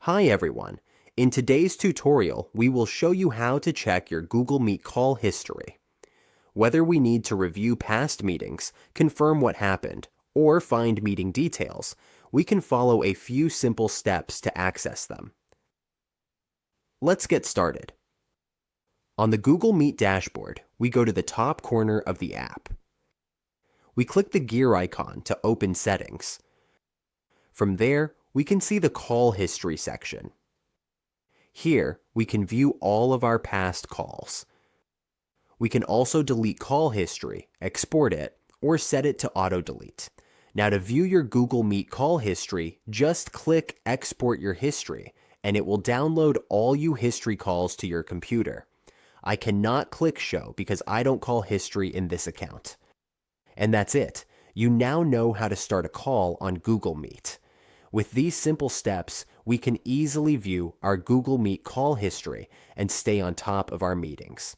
Hi everyone. In today's tutorial, we will show you how to check your Google Meet call history. Whether we need to review past meetings, confirm what happened, or find meeting details, we can follow a few simple steps to access them. Let's get started. On the Google Meet dashboard, we go to the top corner of the app. We click the gear icon to open settings. From there, we can see the call history section. Here, we can view all of our past calls. We can also delete call history, export it, or set it to auto-delete. Now to view your Google Meet call history, just click Export Your History, and it will download all your history calls to your computer. I cannot click Show because I don't call history in this account. And that's it. You now know how to start a call on Google Meet. With these simple steps, we can easily view our Google Meet call history and stay on top of our meetings.